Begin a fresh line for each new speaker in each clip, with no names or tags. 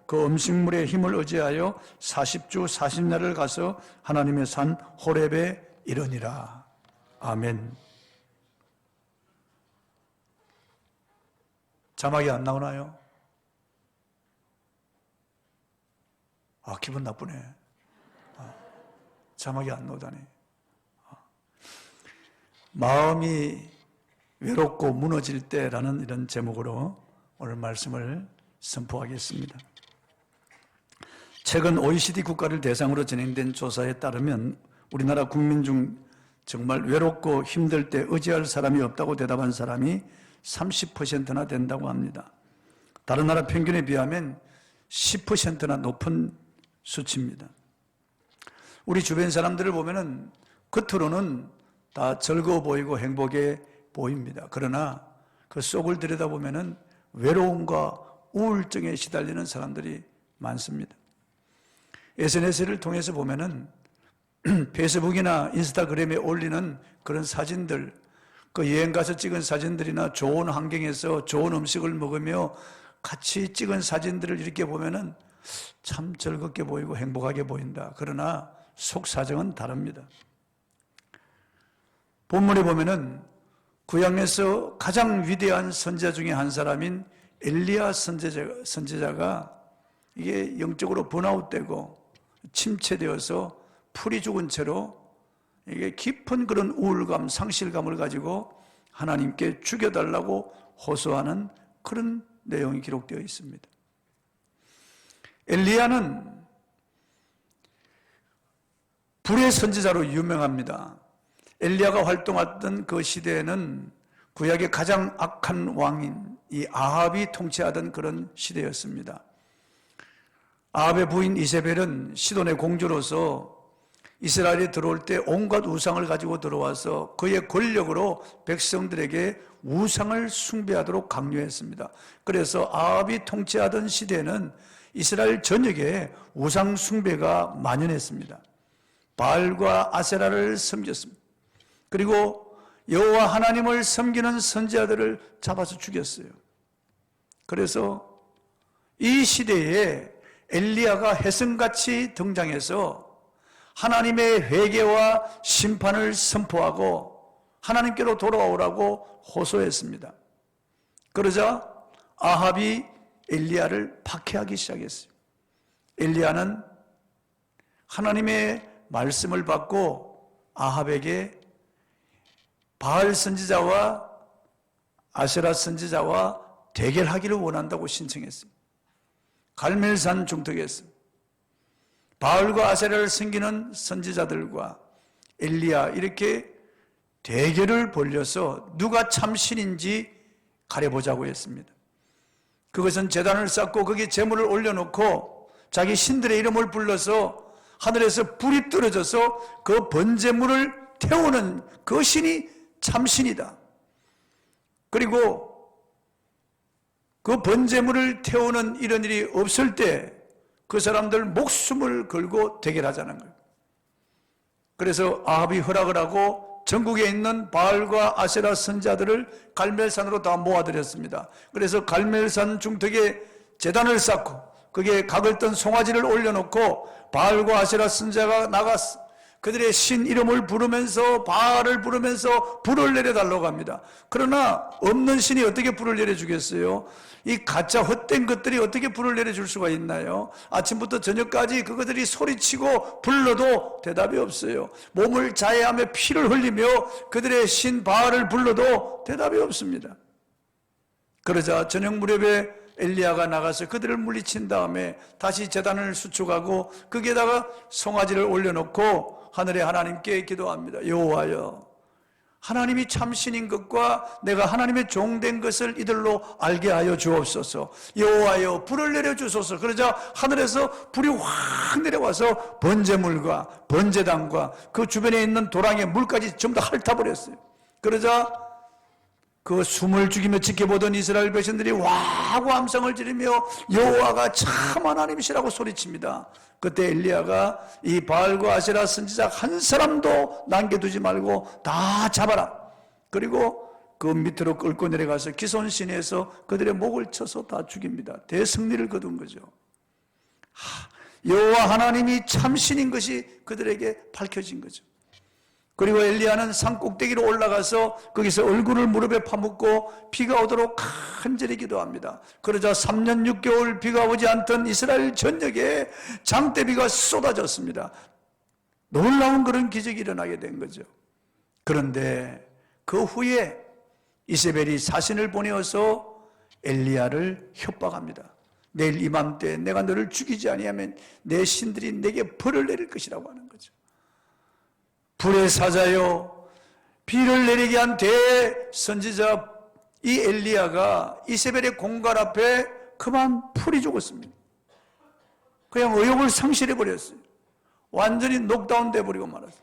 그 음식물의 힘을 의지하여 40주 40날을 가서 하나님의 산 호렙에 이르니라. 아멘. 자막이 안 나오나요? 기분 나쁘네. 자막이 안 나오다니. 마음이 외롭고 무너질 때라는 이런 제목으로 오늘 말씀을 선포하겠습니다. 최근 OECD 국가를 대상으로 진행된 조사에 따르면 우리나라 국민 중 정말 외롭고 힘들 때 의지할 사람이 없다고 대답한 사람이 30%나 된다고 합니다. 다른 나라 평균에 비하면 10%나 높은 수치입니다. 우리 주변 사람들을 보면은 겉으로는 다 즐거워 보이고 행복해 보입니다. 그러나 그 속을 들여다보면은 외로움과 우울증에 시달리는 사람들이 많습니다. SNS를 통해서 보면은 페이스북이나 인스타그램에 올리는 그런 사진들, 그 여행 가서 찍은 사진들이나 좋은 환경에서 좋은 음식을 먹으며 같이 찍은 사진들을 이렇게 보면은 참 즐겁게 보이고 행복하게 보인다. 그러나 속 사정은 다릅니다. 본문에 보면은 구약에서 가장 위대한 선지자 중에 한 사람인 엘리야 선지자가 이게 영적으로 번아웃되고 침체되어서 풀이 죽은 채로 이게 깊은 그런 우울감, 상실감을 가지고 하나님께 죽여달라고 호소하는 그런 내용이 기록되어 있습니다. 엘리야는 불의 선지자로 유명합니다. 엘리야가 활동했던 그 시대에는 구약의 가장 악한 왕인 이 아합이 통치하던 그런 시대였습니다. 아합의 부인 이세벨은 시돈의 공주로서 이스라엘에 들어올 때 온갖 우상을 가지고 들어와서 그의 권력으로 백성들에게 우상을 숭배하도록 강요했습니다. 그래서 아합이 통치하던 시대에는 이스라엘 전역에 우상 숭배가 만연했습니다. 바알과 아세라를 섬겼습니다. 그리고 여호와 하나님을 섬기는 선지자들을 잡아서 죽였어요. 그래서 이 시대에 엘리야가 혜성같이 등장해서 하나님의 회개와 심판을 선포하고 하나님께로 돌아오라고 호소했습니다. 그러자 아합이 엘리야를 박해하기 시작했어요. 엘리야는 하나님의 말씀을 받고 아합에게 바알 선지자와 아세라 선지자와 대결하기를 원한다고 신청했습니다. 갈멜산 중턱에서 바알과 아세라를 섬기는 선지자들과 엘리야 이렇게 대결을 벌려서 누가 참신인지 가려보자고 했습니다. 그것은 제단을 쌓고 거기에 제물을 올려놓고 자기 신들의 이름을 불러서 하늘에서 불이 떨어져서 그 번제물을 태우는 그 신이 참신이다. 그리고 그 번제물을 태우는 이런 일이 없을 때 그 사람들 목숨을 걸고 대결하자는 거예요. 그래서 아합이 허락을 하고 전국에 있는 바알과 아세라 선지자들을 갈멜산으로 다 모아들였습니다. 그래서 갈멜산 중턱에 제단을 쌓고 거기에 각을 떤 송아지를 올려놓고 바알과 아세라 선지자가 나갔어. 그들의 신 이름을 부르면서 바알을 부르면서 불을 내려달라고 합니다. 그러나 없는 신이 어떻게 불을 내려주겠어요? 이 가짜 헛된 것들이 어떻게 불을 내려줄 수가 있나요? 아침부터 저녁까지 그것들이 소리치고 불러도 대답이 없어요. 몸을 자해하며 피를 흘리며 그들의 신 바알을 불러도 대답이 없습니다. 그러자 저녁 무렵에 엘리야가 나가서 그들을 물리친 다음에 다시 제단을 수축하고 거기에다가 송아지를 올려놓고 하늘의 하나님께 기도합니다. 여호와여, 하나님이 참신인 것과 내가 하나님의 종된 것을 이들로 알게 하여 주옵소서. 여호와여, 불을 내려주소서. 그러자 하늘에서 불이 확 내려와서 번제물과 번제단과 그 주변에 있는 도랑의 물까지 전부 다 핥아버렸어요. 그러자 그 숨을 죽이며 지켜보던 이스라엘 백성들이 와하고 함성을 지르며 여호와가 참 하나님이시라고 소리칩니다. 그때 엘리야가 이 바알과 아세라 선지자 한 사람도 남겨두지 말고 다 잡아라. 그리고 그 밑으로 끌고 내려가서 기손 시내에서 그들의 목을 쳐서 다 죽입니다. 대승리를 거둔 거죠. 여호와 하나님이 참신인 것이 그들에게 밝혀진 거죠. 그리고 엘리야는 산 꼭대기로 올라가서 거기서 얼굴을 무릎에 파묻고 비가 오도록 간절히 기도합니다. 그러자 3년 6개월 비가 오지 않던 이스라엘 전역에 장대비가 쏟아졌습니다. 놀라운 그런 기적이 일어나게 된 거죠. 그런데 그 후에 이세벨이 사신을 보내어서 엘리야를 협박합니다. 내일 이맘때 내가 너를 죽이지 아니하면 내 신들이 내게 벌을 내릴 것이라고 하는 거죠. 불의 사자요, 비를 내리게 한 대선지자 이 엘리야가 이세벨의 공갈 앞에 그만 풀이 죽었습니다. 그냥 의욕을 상실해버렸어요. 완전히 녹다운 돼버리고 말았어요.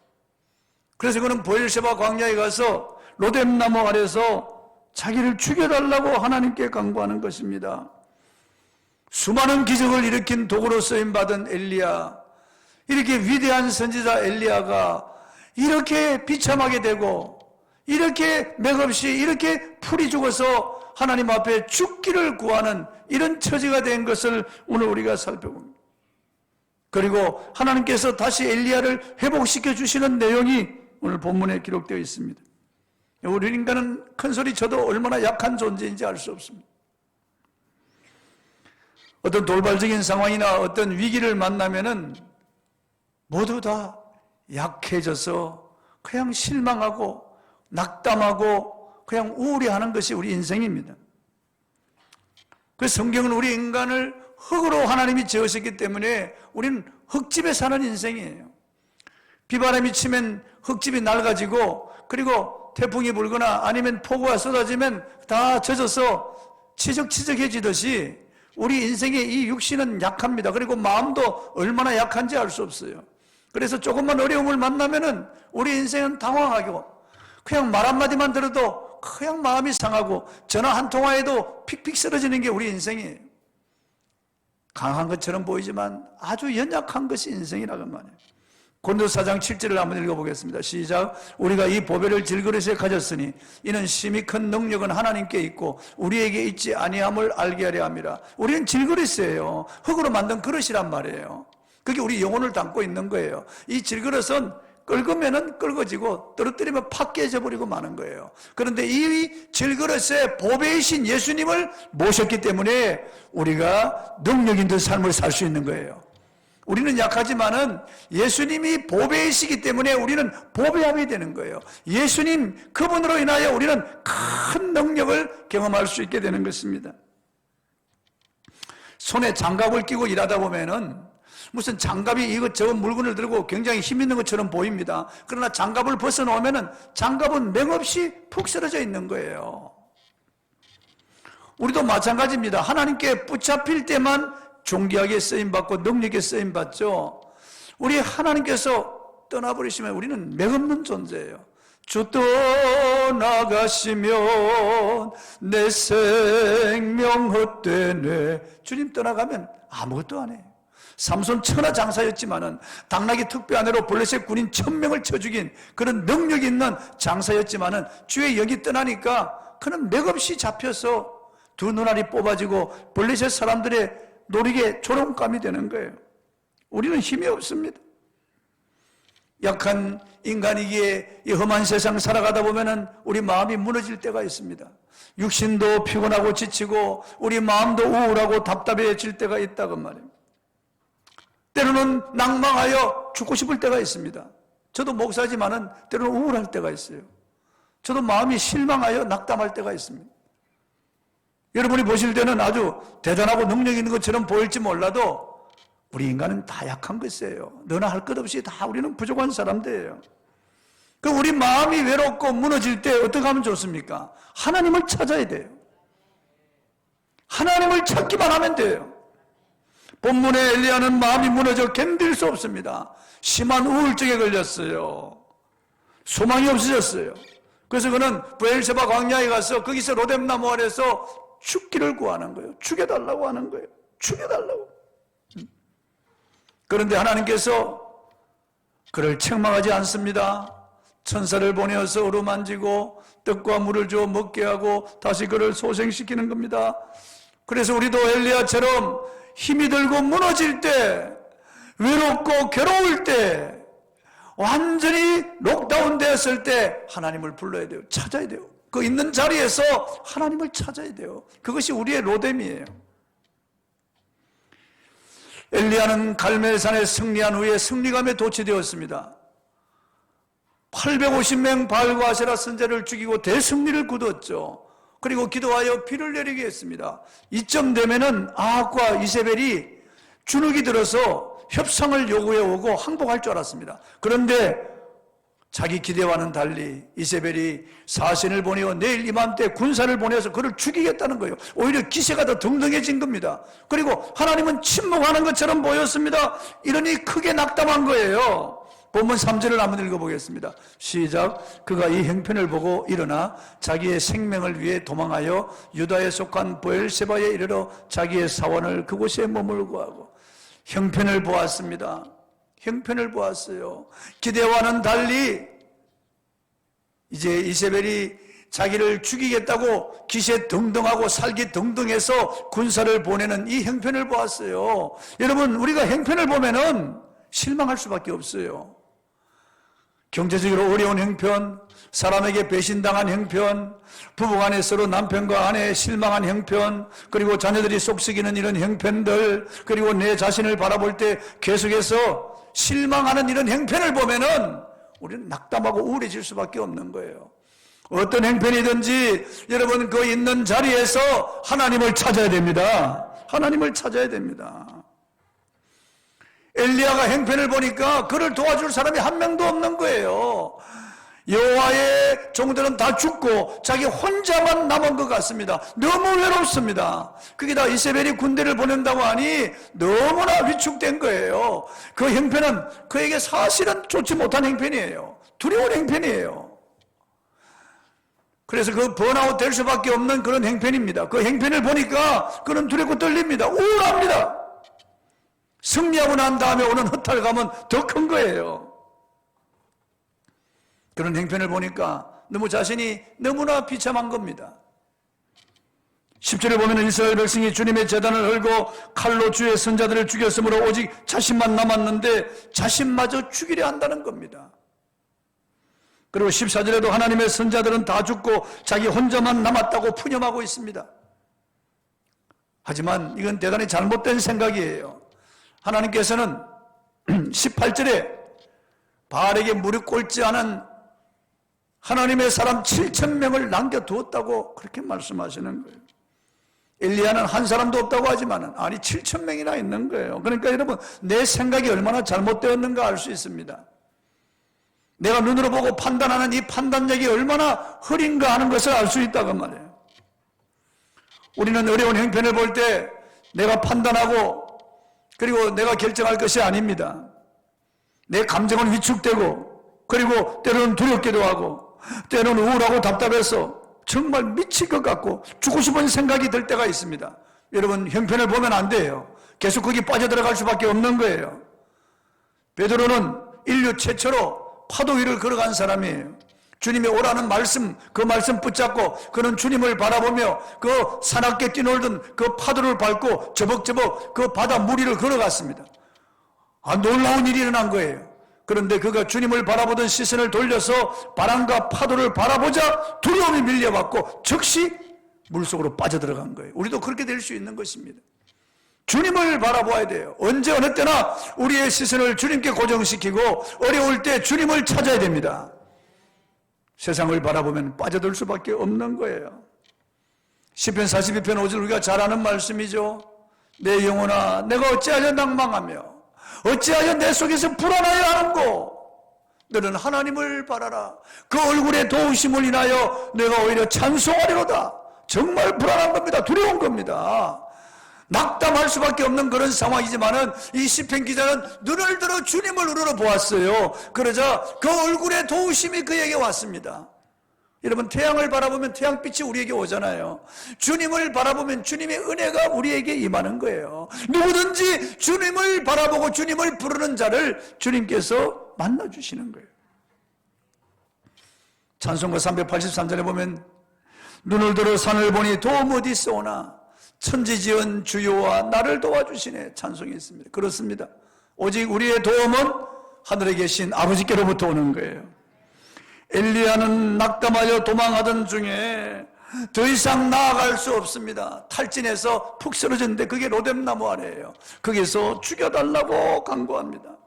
그래서 그는 브엘세바 광야에 가서 로뎀나무 아래서 자기를 죽여달라고 하나님께 간구하는 것입니다. 수많은 기적을 일으킨 도구로 쓰임받은 엘리야, 이렇게 위대한 선지자 엘리야가 이렇게 비참하게 되고 이렇게 맥없이 이렇게 풀이 죽어서 하나님 앞에 죽기를 구하는 이런 처지가 된 것을 오늘 우리가 살펴봅니다. 그리고 하나님께서 다시 엘리야를 회복시켜 주시는 내용이 오늘 본문에 기록되어 있습니다. 우리 인간은 큰소리 쳐도 얼마나 약한 존재인지 알 수 없습니다. 어떤 돌발적인 상황이나 어떤 위기를 만나면은 모두 다 약해져서 그냥 실망하고 낙담하고 그냥 우울해하는 것이 우리 인생입니다. 그 성경은 우리 인간을 흙으로 하나님이 지으셨기 때문에 우리는 흙집에 사는 인생이에요. 비바람이 치면 흙집이 낡아지고, 그리고 태풍이 불거나 아니면 폭우가 쏟아지면 다 젖어서 치적치적해지듯이 우리 인생의 이 육신은 약합니다. 그리고 마음도 얼마나 약한지 알 수 없어요. 그래서 조금만 어려움을 만나면은 우리 인생은 당황하고 그냥 말 한마디만 들어도 그냥 마음이 상하고 전화 한 통화에도 픽픽 쓰러지는 게 우리 인생이에요. 강한 것처럼 보이지만 아주 연약한 것이 인생이라고 말이에요. 고린도서 4장 7절을 한번 읽어보겠습니다. 시작. 우리가 이 보배를 질그릇에 가졌으니 이는 심히 큰 능력은 하나님께 있고 우리에게 있지 아니함을 알게 하려 함이라. 우리는 질그릇이에요. 흙으로 만든 그릇이란 말이에요. 그게 우리 영혼을 담고 있는 거예요. 이 질그릇은 끓으면은 끓어지고 떨어뜨리면 팍 깨져버리고 마는 거예요. 그런데 이 질그릇에 보배이신 예수님을 모셨기 때문에 우리가 능력 있는 삶을 살 수 있는 거예요. 우리는 약하지만은 예수님이 보배이시기 때문에 우리는 보배함이 되는 거예요. 예수님 그분으로 인하여 우리는 큰 능력을 경험할 수 있게 되는 것입니다. 손에 장갑을 끼고 일하다 보면은 무슨 장갑이 이것저것 물건을 들고 굉장히 힘 있는 것처럼 보입니다. 그러나 장갑을 벗어놓으면은 장갑은 맥없이 푹 쓰러져 있는 거예요. 우리도 마찬가지입니다. 하나님께 붙잡힐 때만 존귀하게 쓰임받고 능력에 쓰임받죠. 우리 하나님께서 떠나버리시면 우리는 맥없는 존재예요. 주 떠나가시면 내 생명 헛되네. 주님 떠나가면 아무것도 안 해요. 삼손 천하장사였지만은 당나귀 특배 아내로 블레셋 군인 1000명을 쳐 죽인 그런 능력 있는 장사였지만은 주의 영이 떠나니까 그는 맥없이 잡혀서 두 눈알이 뽑아지고 블레셋 사람들의 노리게 조롱감이 되는 거예요. 우리는 힘이 없습니다. 약한 인간이기에 이 험한 세상 살아가다 보면은 우리 마음이 무너질 때가 있습니다. 육신도 피곤하고 지치고 우리 마음도 우울하고 답답해질 때가 있다고 말입니다. 때로는 낭망하여 죽고 싶을 때가 있습니다. 저도 목사지만은 때로는 우울할 때가 있어요. 저도 마음이 실망하여 낙담할 때가 있습니다. 여러분이 보실 때는 아주 대단하고 능력 있는 것처럼 보일지 몰라도 우리 인간은 다 약한 것이에요. 너나 할 것 없이 다 우리는 부족한 사람들이에요. 그 우리 마음이 외롭고 무너질 때 어떻게 하면 좋습니까? 하나님을 찾아야 돼요. 하나님을 찾기만 하면 돼요. 본문에 엘리야는 마음이 무너져 견딜 수 없습니다. 심한 우울증에 걸렸어요. 소망이 없어졌어요. 그래서 그는 브엘세바 광야에 가서 거기서 로뎀나무 아래서 죽기를 구하는 거예요. 죽여달라고 하는 거예요. 죽여달라고. 그런데 하나님께서 그를 책망하지 않습니다. 천사를 보내어서 어루만지고 떡과 물을 주어 먹게 하고 다시 그를 소생시키는 겁니다. 그래서 우리도 엘리야처럼 힘이 들고 무너질 때, 외롭고 괴로울 때, 완전히 록다운 되었을 때 하나님을 불러야 돼요. 찾아야 돼요. 그 있는 자리에서 하나님을 찾아야 돼요. 그것이 우리의 로뎀이에요. 엘리야는 갈멜산에 승리한 후에 승리감에 도취되었습니다. 850명 바알과 아세라 선지자를 죽이고 대승리를 거두었죠. 그리고 기도하여 비를 내리게 했습니다. 이쯤 되면은 아합과 이세벨이 주눅이 들어서 협상을 요구해 오고 항복할 줄 알았습니다. 그런데 자기 기대와는 달리 이세벨이 사신을 보내어 내일 이맘때 군사를 보내서 그를 죽이겠다는 거예요. 오히려 기세가 더 등등해진 겁니다. 그리고 하나님은 침묵하는 것처럼 보였습니다. 이러니 크게 낙담한 거예요. 본문 3절을 한번 읽어보겠습니다. 시작. 그가 이 형편을 보고 일어나 자기의 생명을 위해 도망하여 유다에 속한 브엘세바에 이르러 자기의 사원을 그곳에 머물고 하고. 형편을 보았습니다. 형편을 보았어요. 기대와는 달리 이제 이세벨이 자기를 죽이겠다고 기세 등등하고 살기 등등해서 군사를 보내는 이 형편을 보았어요. 여러분, 우리가 형편을 보면은 실망할 수밖에 없어요. 경제적으로 어려운 형편, 사람에게 배신당한 형편, 부부간에 서로 남편과 아내에 실망한 형편, 그리고 자녀들이 쏙썩이는 이런 형편들, 그리고 내 자신을 바라볼 때 계속해서 실망하는 이런 형편을 보면은 우리는 낙담하고 우울해질 수밖에 없는 거예요. 어떤 형편이든지 여러분 그 있는 자리에서 하나님을 찾아야 됩니다. 하나님을 찾아야 됩니다. 엘리야가 형편을 보니까 그를 도와줄 사람이 한 명도 없는 거예요. 여호와의 종들은 다 죽고 자기 혼자만 남은 것 같습니다. 너무 외롭습니다. 그게 다 이세벨이 군대를 보낸다고 하니 너무나 위축된 거예요. 그 형편은 그에게 사실은 좋지 못한 형편이에요. 두려운 형편이에요. 그래서 그 번아웃 될 수밖에 없는 그런 형편입니다. 그 형편을 보니까 그는 두렵고 떨립니다. 우울합니다. 승리하고 난 다음에 오는 허탈감은 더 큰 거예요. 그런 형편을 보니까 너무 자신이 너무나 비참한 겁니다. 10절에 보면 이스라엘 백성이 주님의 제단을 헐고 칼로 주의 선자들을 죽였으므로 오직 자신만 남았는데 자신마저 죽이려 한다는 겁니다. 그리고 14절에도 하나님의 선자들은 다 죽고 자기 혼자만 남았다고 푸념하고 있습니다. 하지만 이건 대단히 잘못된 생각이에요. 하나님께서는 18절에 바알에게 무릎 꿇지 않은 하나님의 사람 7,000명을 남겨두었다고 그렇게 말씀하시는 거예요. 엘리야는 한 사람도 없다고 하지만 아니 7,000명이나 있는 거예요. 그러니까 여러분 내 생각이 얼마나 잘못되었는가 알 수 있습니다. 내가 눈으로 보고 판단하는 이 판단력이 얼마나 흐린가 하는 것을 알 수 있다고 말이에요. 우리는 어려운 형편을 볼 때 내가 판단하고 그리고 내가 결정할 것이 아닙니다. 내 감정은 위축되고 그리고 때로는 두렵기도 하고 때로는 우울하고 답답해서 정말 미칠 것 같고 죽고 싶은 생각이 들 때가 있습니다. 여러분 형편을 보면 안 돼요. 계속 거기 빠져들어갈 수밖에 없는 거예요. 베드로는 인류 최초로 파도 위를 걸어간 사람이에요. 주님이 오라는 말씀, 그 말씀 붙잡고 그는 주님을 바라보며 그 사납게 뛰놀던 그 파도를 밟고 저벅저벅 그 바다 물 위를 걸어갔습니다. 놀라운 일이 일어난 거예요. 그런데 그가 주님을 바라보던 시선을 돌려서 바람과 파도를 바라보자 두려움이 밀려왔고 즉시 물속으로 빠져들어간 거예요. 우리도 그렇게 될 수 있는 것입니다. 주님을 바라봐야 돼요. 언제 어느 때나 우리의 시선을 주님께 고정시키고 어려울 때 주님을 찾아야 됩니다. 세상을 바라보면 빠져들 수밖에 없는 거예요. 시편 42편 5절 우리가 잘 아는 말씀이죠. 내 영혼아 내가 어찌하여 낭망하며 어찌하여 내 속에서 불안하여 하는고 너는 하나님을 바라라. 그 얼굴의 도우심을 인하여 내가 오히려 찬송하리로다. 정말 불안한 겁니다. 두려운 겁니다. 낙담할 수밖에 없는 그런 상황이지만은 이 시편 기자는 눈을 들어 주님을 우러러 보았어요. 그러자 그 얼굴의 도우심이 그에게 왔습니다. 여러분 태양을 바라보면 태양빛이 우리에게 오잖아요. 주님을 바라보면 주님의 은혜가 우리에게 임하는 거예요. 누구든지 주님을 바라보고 주님을 부르는 자를 주님께서 만나주시는 거예요. 찬송가 383절에 보면 눈을 들어 산을 보니 도움 어디 있어오나 천지지은 주여와 나를 도와주시네 찬송이 있습니다. 그렇습니다. 오직 우리의 도움은 하늘에 계신 아버지께로부터 오는 거예요. 엘리야는 낙담하여 도망하던 중에 더 이상 나아갈 수 없습니다. 탈진해서 푹 쓰러졌는데 그게 로뎀나무 아래예요. 거기서 죽여달라고 간구합니다.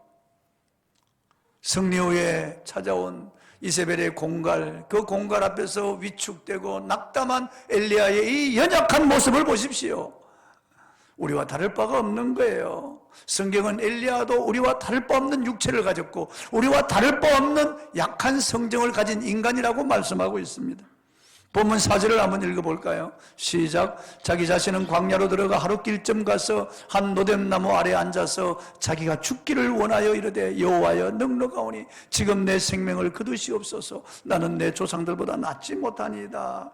승리 후에 찾아온 이세벨의 공갈, 그 공갈 앞에서 위축되고 낙담한 엘리야의 이 연약한 모습을 보십시오. 우리와 다를 바가 없는 거예요. 성경은 엘리야도 우리와 다를 바 없는 육체를 가졌고 우리와 다를 바 없는 약한 성정을 가진 인간이라고 말씀하고 있습니다. 본문 4절을 한번 읽어볼까요? 시작. 자기 자신은 광야로 들어가 하룻길쯤 가서 한 로뎀나무 아래 앉아서 자기가 죽기를 원하여 이르되 여호와여 넉넉하오니 지금 내 생명을 거두시옵소서. 나는 내 조상들보다 낫지 못하니이다.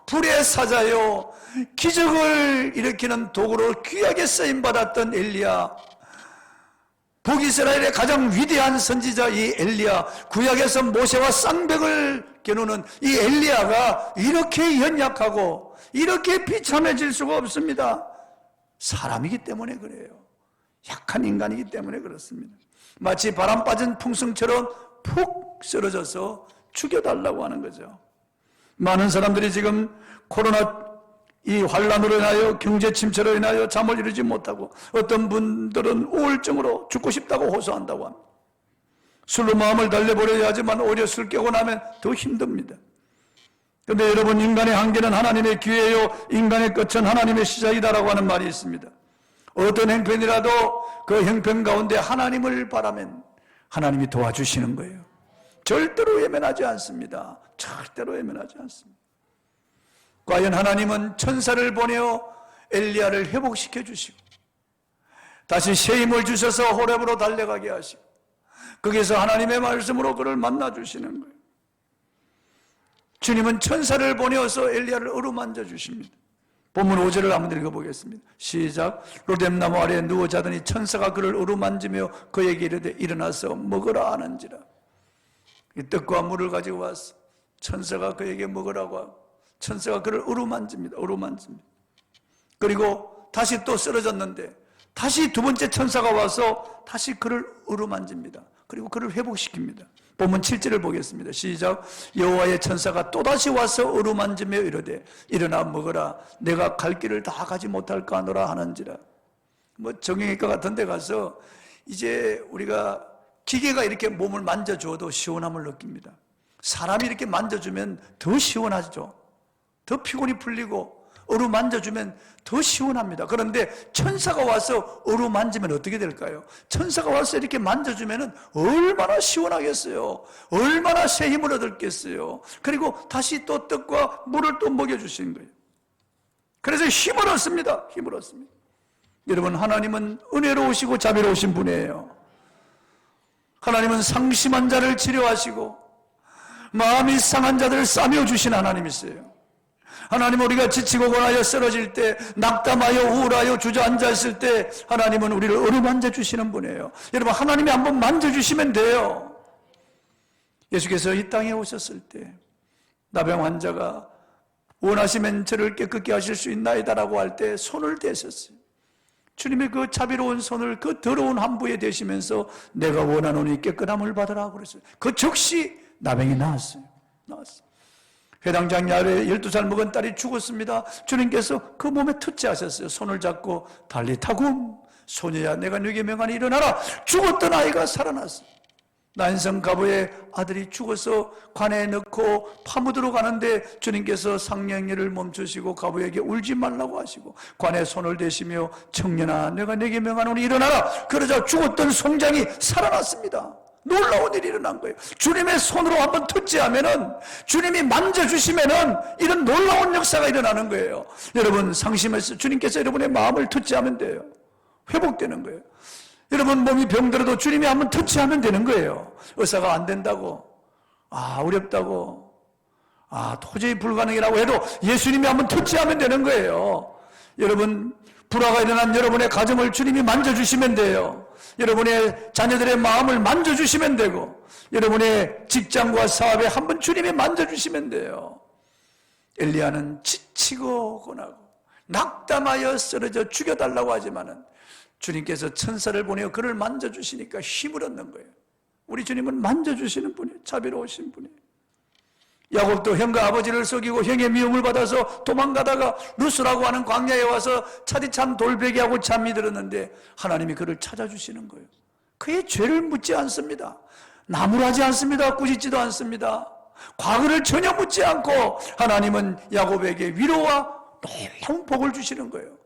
불의 사자요, 기적을 일으키는 도구로 귀하게 쓰임받았던 엘리야, 북이스라엘의 가장 위대한 선지자 이 엘리야, 구약에서 모세와 쌍벽을 겨누는 이 엘리야가 이렇게 연약하고 이렇게 비참해질 수가 없습니다. 사람이기 때문에 그래요. 약한 인간이기 때문에 그렇습니다. 마치 바람 빠진 풍성처럼 푹 쓰러져서 죽여달라고 하는 거죠. 많은 사람들이 지금 코로나 이 환란으로 인하여 경제 침체로 인하여 잠을 이루지 못하고 어떤 분들은 우울증으로 죽고 싶다고 호소한다고 합니다. 술로 마음을 달래버려야 하지만 오히려 술 깨고 나면 더 힘듭니다. 그런데 여러분, 인간의 한계는 하나님의 기회요 인간의 끝은 하나님의 시작이다라고 하는 말이 있습니다. 어떤 형편이라도 그 형편 가운데 하나님을 바라면 하나님이 도와주시는 거예요. 절대로 외면하지 않습니다. 절대로 외면하지 않습니다. 과연 하나님은 천사를 보내어 엘리야를 회복시켜 주시고 다시 새 힘을 주셔서 호렙으로 달려가게 하시고 거기서 하나님의 말씀으로 그를 만나 주시는 거예요. 주님은 천사를 보내어서 엘리야를 어루만져 주십니다. 본문 5절을 한번 읽어보겠습니다. 시작. 로뎀나무 아래에 누워 자더니 천사가 그를 어루만지며 그에게 이르되 일어나서 먹으라 하는지라. 이 떡과 물을 가지고 와서 천사가 그에게 먹으라고 하고 천사가 그를 어루만집니다. 어루만집니다. 그리고 다시 또 쓰러졌는데 다시 두 번째 천사가 와서 다시 그를 어루만집니다. 그리고 그를 회복시킵니다. 본문 7절을 보겠습니다. 시작. 여호와의 천사가 또다시 와서 어루만지며 이르되 일어나 먹으라. 내가 갈 길을 다 가지 못할까 하노라 하는지라. 정형외과 같은 데 가서 이제 우리가 기계가 이렇게 몸을 만져줘도 시원함을 느낍니다. 사람이 이렇게 만져주면 더 시원하죠. 더 피곤이 풀리고 어루만져주면 더 시원합니다. 그런데 천사가 와서 어루만지면 어떻게 될까요? 천사가 와서 이렇게 만져주면 얼마나 시원하겠어요. 얼마나 새 힘을 얻겠어요. 그리고 다시 또 떡과 물을 또 먹여주시는 거예요. 그래서 힘을 얻습니다. 힘을 얻습니다. 여러분, 하나님은 은혜로우시고 자비로우신 분이에요. 하나님은 상심한 자를 치료하시고 마음이 상한 자들을 싸매어 주신 하나님이세요. 하나님은 우리가 지치고 권하여 쓰러질 때, 낙담하여 우울하여 주저앉아 있을 때 하나님은 우리를 어루만져 주시는 분이에요. 여러분, 하나님이 한번 만져주시면 돼요. 예수께서 이 땅에 오셨을 때 나병 환자가 원하시면 저를 깨끗게 하실 수 있나이다라고 할 때 손을 대셨어요. 주님의 그 자비로운 손을 그 더러운 함부에 대시면서 내가 원하노니 깨끗함을 받으라 그랬어요. 그 즉시 나병이 나았어요. 해당 장야에 12살 먹은 딸이 죽었습니다. 주님께서 그 몸에 투치하셨어요. 손을 잡고 달리타굼 소녀야 내가 네게 명하니 일어나라. 죽었던 아이가 살아났어요. 난성 가부의 아들이 죽어서 관에 넣고 파묻으러 가는데 주님께서 상냥이를 멈추시고 가부에게 울지 말라고 하시고 관에 손을 대시며 청년아 내가 네게 명하노니 일어나라. 그러자 죽었던 송장이 살아났습니다. 놀라운 일이 일어난 거예요. 주님의 손으로 한번 터치하면은, 주님이 만져주시면은 이런 놀라운 역사가 일어나는 거예요. 여러분, 상심해서 주님께서 여러분의 마음을 터치하면 돼요. 회복되는 거예요. 여러분 몸이 병들어도 주님이 한번 터치하면 되는 거예요. 의사가 안 된다고, 어렵다고, 도저히 불가능이라고 해도 예수님이 한번 터치하면 되는 거예요. 여러분, 불화가 일어난 여러분의 가정을 주님이 만져주시면 돼요. 여러분의 자녀들의 마음을 만져주시면 되고, 여러분의 직장과 사업에 한번 주님이 만져주시면 돼요. 엘리야는 지치고 고나고 낙담하여 쓰러져 죽여달라고 하지만은 주님께서 천사를 보내어 그를 만져주시니까 힘을 얻는 거예요. 우리 주님은 만져주시는 분이에요. 자비로우신 분이에요. 야곱도 형과 아버지를 속이고 형의 미움을 받아서 도망가다가 루스라고 하는 광야에 와서 차디찬 돌베개하고 잠이 들었는데 하나님이 그를 찾아주시는 거예요. 그의 죄를 묻지 않습니다. 나무라지 않습니다. 꾸짖지도 않습니다. 과거를 전혀 묻지 않고 하나님은 야곱에게 위로와 놀라운 복을 주시는 거예요.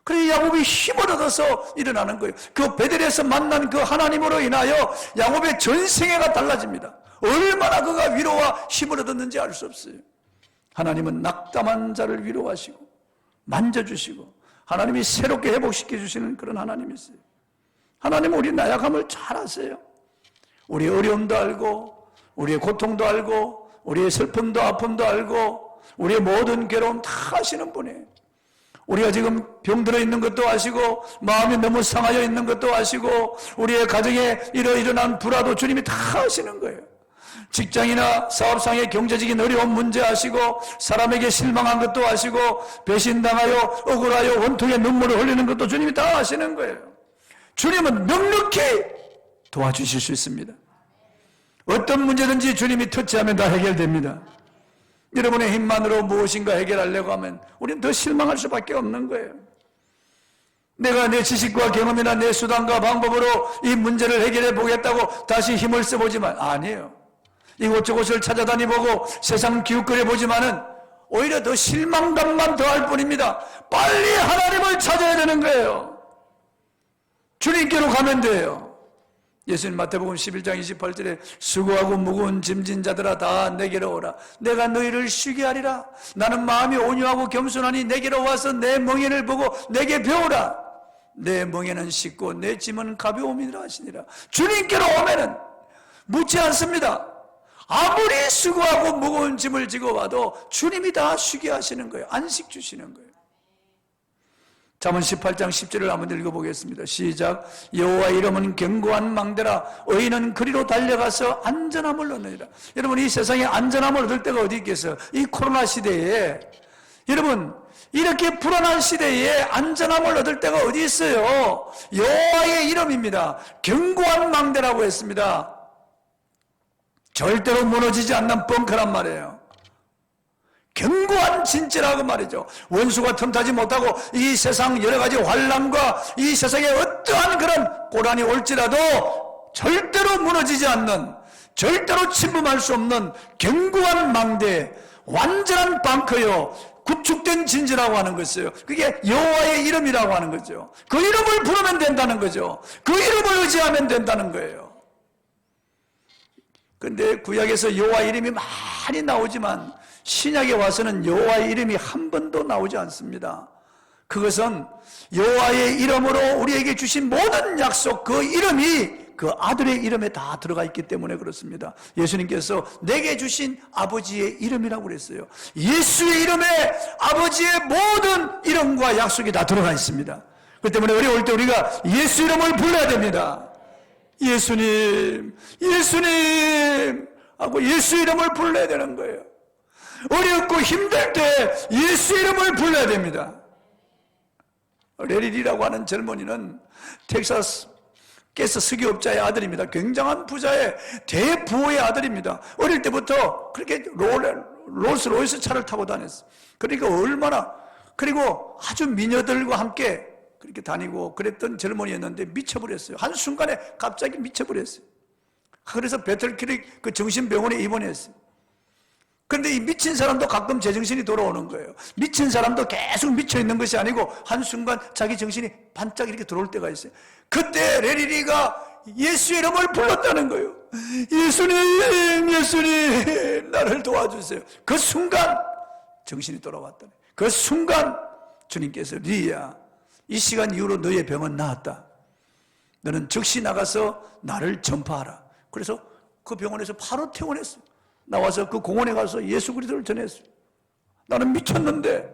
그래서 야곱이 힘을 얻어서 일어나는 거예요. 그 베델에서 만난 그 하나님으로 인하여 야곱의 전생애가 달라집니다. 얼마나 그가 위로와 힘을 얻었는지 알 수 없어요. 하나님은 낙담한 자를 위로하시고 만져주시고 하나님이 새롭게 회복시켜 주시는 그런 하나님이세요. 하나님은 우리 나약함을 잘 아세요. 우리의 어려움도 알고 우리의 고통도 알고 우리의 슬픔도 아픔도 알고 우리의 모든 괴로움 다 아시는 분이에요. 우리가 지금 병들어 있는 것도 아시고 마음이 너무 상하여 있는 것도 아시고 우리의 가정에 일어난 불화도 주님이 다 아시는 거예요. 직장이나 사업상의 경제적인 어려운 문제 아시고 사람에게 실망한 것도 아시고 배신당하여 억울하여 원통에 눈물을 흘리는 것도 주님이 다 아시는 거예요. 주님은 넉넉히 도와주실 수 있습니다. 어떤 문제든지 주님이 터치하면 다 해결됩니다. 여러분의 힘만으로 무엇인가 해결하려고 하면 우리는 더 실망할 수밖에 없는 거예요. 내가 내 지식과 경험이나 내 수단과 방법으로 이 문제를 해결해 보겠다고 다시 힘을 써보지만 아니에요. 이곳저곳을 찾아다니보고 세상 기웃거려 보지만은 오히려 더 실망감만 더할 뿐입니다. 빨리 하나님을 찾아야 되는 거예요. 주님께로 가면 돼요. 예수님 마태복음 11장 28절에 수고하고 무거운 짐진 자들아 다 내게로 오라. 내가 너희를 쉬게 하리라. 나는 마음이 온유하고 겸손하니 내게로 와서 내 멍에를 보고 내게 배우라. 내 멍에는 쉽고 내 짐은 가벼움이라 하시니라. 주님께로 오면은 묻지 않습니다. 아무리 수고하고 무거운 짐을 지고 와도 주님이 다 쉬게 하시는 거예요. 안식 주시는 거예요. 잠언 18장 10절을 한번 읽어보겠습니다. 시작. 여호와의 이름은 견고한 망대라. 의인은 그리로 달려가서 안전함을 얻느니라. 여러분, 이 세상에 안전함을 얻을 때가 어디 있겠어요? 이 코로나 시대에 여러분 이렇게 불안한 시대에 안전함을 얻을 때가 어디 있어요? 여호와의 이름입니다. 견고한 망대라고 했습니다. 절대로 무너지지 않는 벙커란 말이에요. 견고한 진짜라고 말이죠. 원수가 틈타지 못하고 이 세상 여러 가지 환난과 이 세상에 어떠한 그런 고난이 올지라도 절대로 무너지지 않는, 절대로 침범할 수 없는 견고한 망대, 완전한 벙커요, 구축된 진지라고 하는 것이에요. 그게 여호와의 이름이라고 하는 거죠. 그 이름을 부르면 된다는 거죠. 그 이름을 의지하면 된다는 거예요. 그런데 구약에서 여호와 이름이 많이 나오지만 신약에 와서는 여호와의 이름이 한 번도 나오지 않습니다. 그것은 여호와의 이름으로 우리에게 주신 모든 약속, 그 이름이 그 아들의 이름에 다 들어가 있기 때문에 그렇습니다. 예수님께서 내게 주신 아버지의 이름이라고 그랬어요. 예수의 이름에 아버지의 모든 이름과 약속이 다 들어가 있습니다. 그렇기 때문에 어려울 때 우리가 예수 이름을 불러야 됩니다. 예수님, 예수님 하고 예수 이름을 불러야 되는 거예요. 어렵고 힘들 때 예수 이름을 불러야 됩니다. 레릴이라고 하는 젊은이는 텍사스 가스 석유업자의 아들입니다. 굉장한 부자의 대부호의 아들입니다. 어릴 때부터 그렇게 롤스로이스 차를 타고 다녔어요. 그러니까 얼마나, 그리고 아주 미녀들과 함께 그렇게 다니고 그랬던 젊은이였는데 미쳐버렸어요. 한순간에 갑자기 미쳐버렸어요. 그래서 배틀크릭 그 정신병원에 입원했어요. 그런데 이 미친 사람도 가끔 제정신이 돌아오는 거예요. 미친 사람도 계속 미쳐있는 것이 아니고 한순간 자기 정신이 반짝 이렇게 들어올 때가 있어요. 그때 레리리가 예수 이름을 불렀다는 거예요. 예수님, 예수님, 나를 도와주세요. 그 순간 정신이 돌아왔다네. 그 순간 주님께서 리야, 이 시간 이후로 너의 병은 나았다. 너는 즉시 나가서 나를 전파하라. 그래서 그 병원에서 바로 퇴원했어요. 나와서 그 공원에 가서 예수 그리스도를 전했어요. 나는 미쳤는데,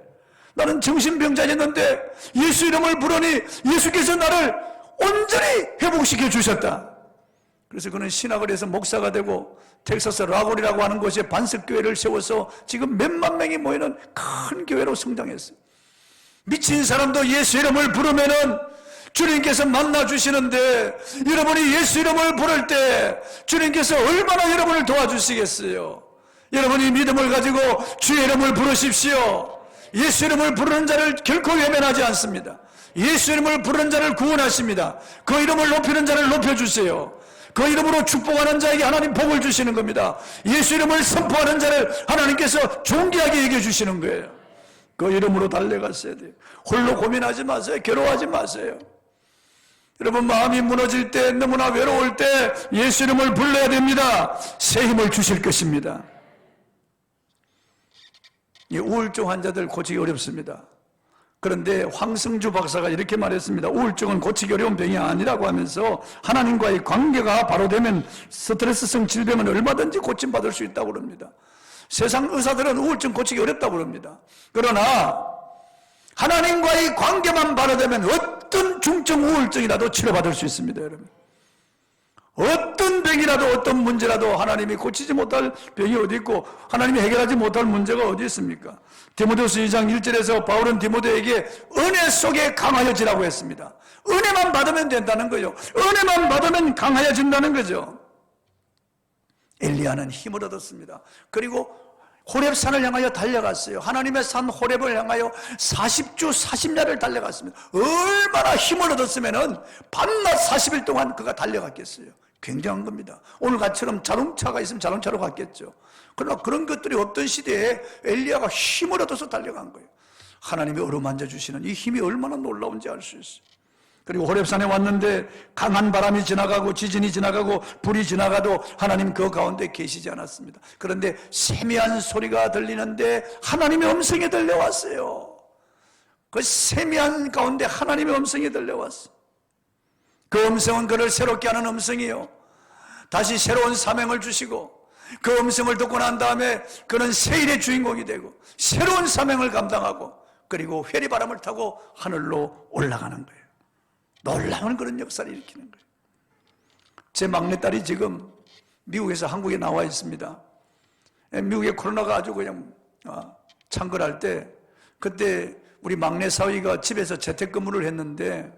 나는 정신병자였는데 예수 이름을 부르니 예수께서 나를 온전히 회복시켜 주셨다. 그래서 그는 신학을 해서 목사가 되고 텍사스 라골이라고 하는 곳에 반석교회를 세워서 지금 몇만 명이 모이는 큰 교회로 성장했어요. 미친 사람도 예수 이름을 부르면은 주님께서 만나주시는데, 여러분이 예수 이름을 부를 때 주님께서 얼마나 여러분을 도와주시겠어요? 여러분이 믿음을 가지고 주의 이름을 부르십시오. 예수 이름을 부르는 자를 결코 외면하지 않습니다. 예수 이름을 부르는 자를 구원하십니다. 그 이름을 높이는 자를 높여주세요. 그 이름으로 축복하는 자에게 하나님 복을 주시는 겁니다. 예수 이름을 선포하는 자를 하나님께서 존귀하게 여겨주시는 거예요. 그 이름으로 달려갔어야 돼요. 홀로 고민하지 마세요. 괴로워하지 마세요. 여러분, 마음이 무너질 때, 너무나 외로울 때 예수 이름을 불러야 됩니다. 새 힘을 주실 것입니다. 이 우울증 환자들 고치기 어렵습니다. 그런데 황승주 박사가 이렇게 말했습니다. 우울증은 고치기 어려운 병이 아니라고 하면서 하나님과의 관계가 바로 되면 스트레스성 질병은 얼마든지 고침받을 수 있다고 그럽니다. 세상 의사들은 우울증 고치기 어렵다고 그럽니다. 그러나 하나님과의 관계만 바로 되면 어떤 중증 우울증이라도 치료받을 수 있습니다. 여러분, 어떤 병이라도 어떤 문제라도 하나님이 고치지 못할 병이 어디 있고 하나님이 해결하지 못할 문제가 어디 있습니까? 디모데후서 2장 1절에서 바울은 디모데에게 은혜 속에 강하여지라고 했습니다. 은혜만 받으면 된다는 거죠. 은혜만 받으면 강하여진다는 거죠. 엘리야는 힘을 얻었습니다. 그리고 호렙산을 향하여 달려갔어요. 하나님의 산 호렙을 향하여 40주 40야를 달려갔습니다. 얼마나 힘을 얻었으면 밤낮 40일 동안 그가 달려갔겠어요. 굉장한 겁니다. 오늘같이처럼 자동차가 있으면 자동차로 갔겠죠. 그러나 그런 것들이 없던 시대에 엘리야가 힘을 얻어서 달려간 거예요. 하나님이 어루만져 주시는 이 힘이 얼마나 놀라운지 알 수 있어요. 그리고 호렙산에 왔는데 강한 바람이 지나가고 지진이 지나가고 불이 지나가도 하나님 그 가운데 계시지 않았습니다. 그런데 세미한 소리가 들리는데 하나님의 음성이 들려왔어요. 그 세미한 가운데 하나님의 음성이 들려왔어요. 그 음성은 그를 새롭게 하는 음성이요, 다시 새로운 사명을 주시고, 그 음성을 듣고 난 다음에 그는 새 일의 주인공이 되고 새로운 사명을 감당하고, 그리고 회리바람을 타고 하늘로 올라가는 거예요. 놀라운 그런 역사를 일으키는 거예요. 제 막내딸이 지금 미국에서 한국에 나와 있습니다. 미국에 코로나가 아주 그냥 창궐할 때, 그때 우리 막내 사위가 집에서 재택근무를 했는데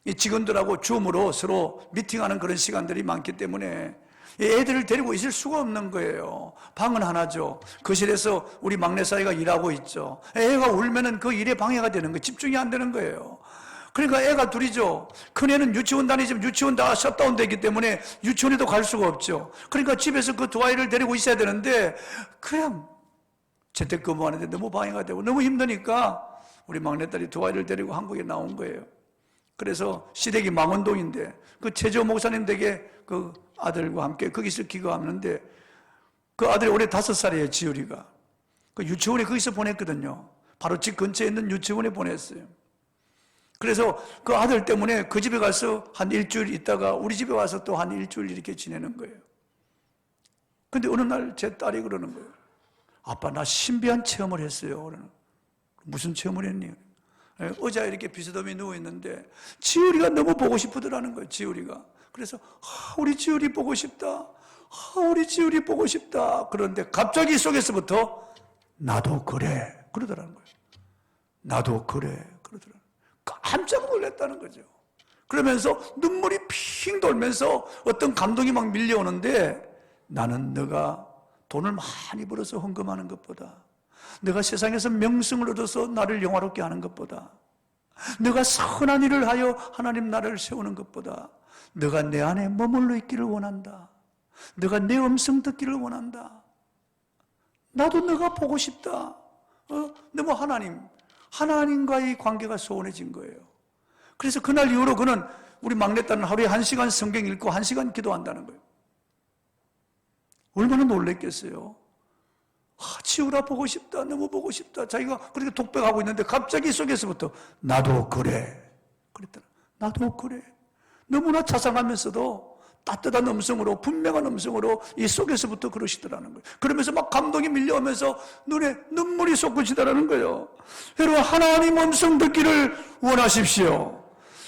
이 직원들하고 줌으로 서로 미팅하는 그런 시간들이 많기 때문에 애들을 데리고 있을 수가 없는 거예요. 방은 하나죠. 거실에서 우리 막내 사위가 일하고 있죠. 애가 울면은 그 일에 방해가 되는 거예요. 집중이 안 되는 거예요. 그러니까 애가 둘이죠. 큰애는 유치원 다니지만 유치원 다 셧다운 되기 때문에 유치원에도 갈 수가 없죠. 그러니까 집에서 그 두 아이를 데리고 있어야 되는데 그냥 재택근무하는데 너무 방해가 되고 너무 힘드니까 우리 막내딸이 두 아이를 데리고 한국에 나온 거예요. 그래서 시댁이 망원동인데 그 최저 목사님 댁에 그 아들과 함께 거기서 기거하는데 그 아들이 올해 5살이에요. 지율이가. 그 유치원에 거기서 보냈거든요. 바로 집 근처에 있는 유치원에 보냈어요. 그래서 그 아들 때문에 그 집에 가서 한 일주일 있다가 우리 집에 와서 또 한 일주일 이렇게 지내는 거예요. 근데 어느 날 제 딸이 그러는 거예요. 아빠, 나 신비한 체험을 했어요. 무슨 체험을 했니? 의자에 이렇게 비스듬히 누워있는데 지율이가 너무 보고 싶더라는 거예요. 지율이가. 그래서 우리 지율이 보고 싶다. 우리 지율이 보고 싶다. 그런데 갑자기 속에서부터 나도 그래 그러더라는 거예요. 나도 그래 그러더라는 거예요. 깜짝 놀랐다는 거죠. 그러면서 눈물이 핑 돌면서 어떤 감동이 막 밀려오는데, 나는 너가 돈을 많이 벌어서 헌금하는 것보다, 내가 세상에서 명성을 얻어서 나를 영화롭게 하는 것보다, 내가 선한 일을 하여 하나님 나라를 세우는 것보다 너가 내 안에 머물러 있기를 원한다. 너가 내 음성 듣기를 원한다. 나도 너가 보고 싶다. 너무 하나님과의 관계가 소원해진 거예요. 그래서 그날 이후로 그는, 우리 막내딸은 하루에 1시간 성경 읽고 1시간 기도한다는 거예요. 얼마나 놀랬겠어요. 지우라 보고 싶다. 너무 보고 싶다. 자기가 그렇게 독백하고 있는데 갑자기 속에서부터 나도 그래 그랬더라. 나도 그래. 너무나 자상하면서도 따뜻한 음성으로, 분명한 음성으로 이 속에서부터 그러시더라는 거예요. 그러면서 막 감동이 밀려오면서 눈에 눈물이 솟구치더라는 거예요. 여러분, 하나님 음성 듣기를 원하십시오.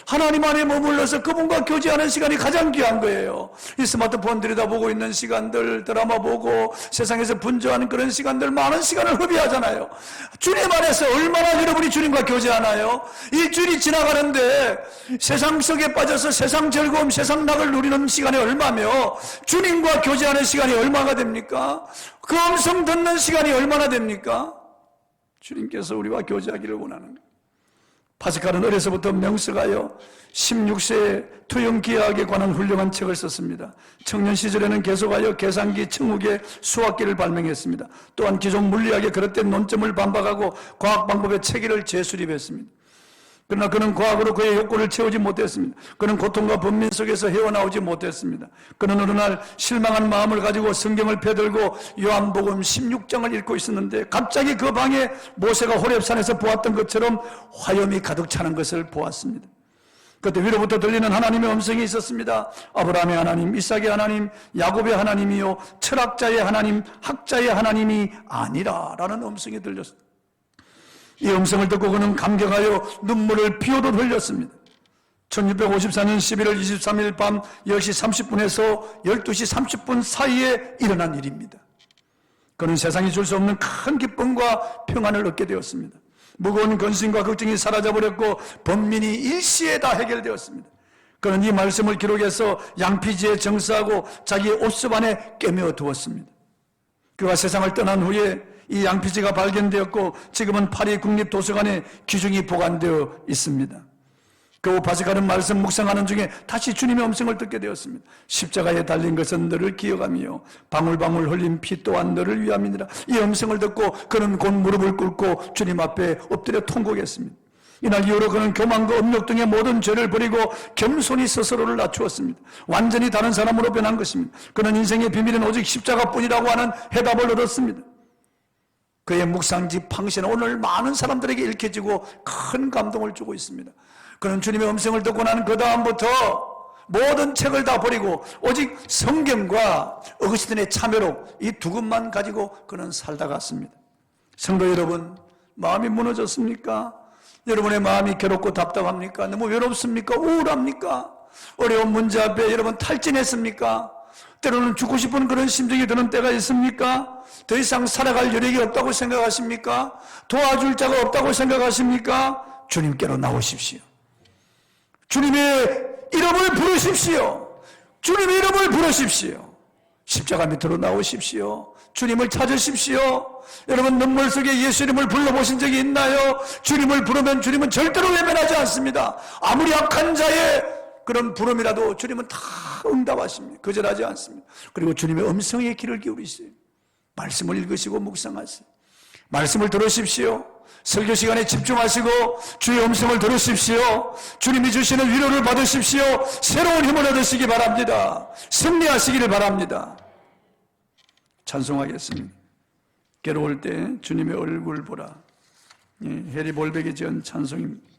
하나님 안에 머물러서 그분과 교제하는 시간이 가장 귀한 거예요. 이 스마트폰 들여다보고 있는 시간들, 드라마 보고 세상에서 분주하는 그런 시간들, 많은 시간을 허비하잖아요. 주님 안에서 얼마나 여러분이 주님과 교제하나요? 일주일이 지나가는데 세상 속에 빠져서 세상 즐거움, 세상 낙을 누리는 시간이 얼마며 주님과 교제하는 시간이 얼마가 됩니까? 그 음성 듣는 시간이 얼마나 됩니까? 주님께서 우리와 교제하기를 원하는 거예요. 파스칼은 어려서부터 명석하여 16세에 투영기하학에 관한 훌륭한 책을 썼습니다. 청년 시절에는 계속하여 계산기, 청우계, 수학기를 발명했습니다. 또한 기존 물리학의 그릇된 논점을 반박하고 과학 방법의 체계를 재수립했습니다. 그러나 그는 과학으로 그의 욕구를 채우지 못했습니다. 그는 고통과 번민 속에서 헤어나오지 못했습니다. 그는 어느 날 실망한 마음을 가지고 성경을 펴들고 요한복음 16장을 읽고 있었는데 갑자기 그 방에 모세가 호렙산에서 보았던 것처럼 화염이 가득 차는 것을 보았습니다. 그때 위로부터 들리는 하나님의 음성이 있었습니다. 아브라함의 하나님, 이삭의 하나님, 야곱의 하나님이요 철학자의 하나님, 학자의 하나님이 아니라 라는 음성이 들렸습니다. 이 음성을 듣고 그는 감격하여 눈물을 피오듯 흘렸습니다. 1654년 11월 23일 밤 10시 30분에서 12시 30분 사이에 일어난 일입니다. 그는 세상이 줄 수 없는 큰 기쁨과 평안을 얻게 되었습니다. 무거운 근심과 걱정이 사라져버렸고 번민이 일시에 다 해결되었습니다. 그는 이 말씀을 기록해서 양피지에 정수하고 자기의 옷속 안에 꿰매어 두었습니다. 그가 세상을 떠난 후에 이 양피지가 발견되었고 지금은 파리 국립도서관에 귀중히 보관되어 있습니다. 그 후 파스칼은 말씀 묵상하는 중에 다시 주님의 음성을 듣게 되었습니다. 십자가에 달린 것은 너를 기억하며 방울방울 흘린 피 또한 너를 위함이니라. 이 음성을 듣고 그는 곧 무릎을 꿇고 주님 앞에 엎드려 통곡했습니다. 이날 이후로 그는 교만과 음욕 등의 모든 죄를 버리고 겸손히 스스로를 낮추었습니다. 완전히 다른 사람으로 변한 것입니다. 그는 인생의 비밀은 오직 십자가뿐이라고 하는 해답을 얻었습니다. 그의 묵상집 팡신은 오늘 많은 사람들에게 읽혀지고 큰 감동을 주고 있습니다. 그는 주님의 음성을 듣고 난 그 다음부터 모든 책을 다 버리고 오직 성경과 어거스틴의 참회록 이 두 것만 가지고 그는 살다 갔습니다. 성도 여러분, 마음이 무너졌습니까? 여러분의 마음이 괴롭고 답답합니까? 너무 외롭습니까? 우울합니까? 어려운 문제 앞에 여러분 탈진했습니까? 때로는 죽고 싶은 그런 심정이 드는 때가 있습니까? 더 이상 살아갈 여력이 없다고 생각하십니까? 도와줄 자가 없다고 생각하십니까? 주님께로 나오십시오. 주님의 이름을 부르십시오. 주님의 이름을 부르십시오. 십자가 밑으로 나오십시오. 주님을 찾으십시오. 여러분 눈물 속에 예수 이름을 불러보신 적이 있나요? 주님을 부르면 주님은 절대로 외면하지 않습니다. 아무리 악한 자의 그런 부름이라도 주님은 다 응답하십니다. 거절하지 않습니다. 그리고 주님의 음성에 귀를 기울이세요. 말씀을 읽으시고 묵상하세요. 말씀을 들으십시오. 설교 시간에 집중하시고 주의 음성을 들으십시오. 주님이 주시는 위로를 받으십시오. 새로운 힘을 얻으시기 바랍니다. 승리하시기를 바랍니다. 찬송하겠습니다. 괴로울 때 주님의 얼굴 보라. 해리 볼백이 지은 찬송입니다.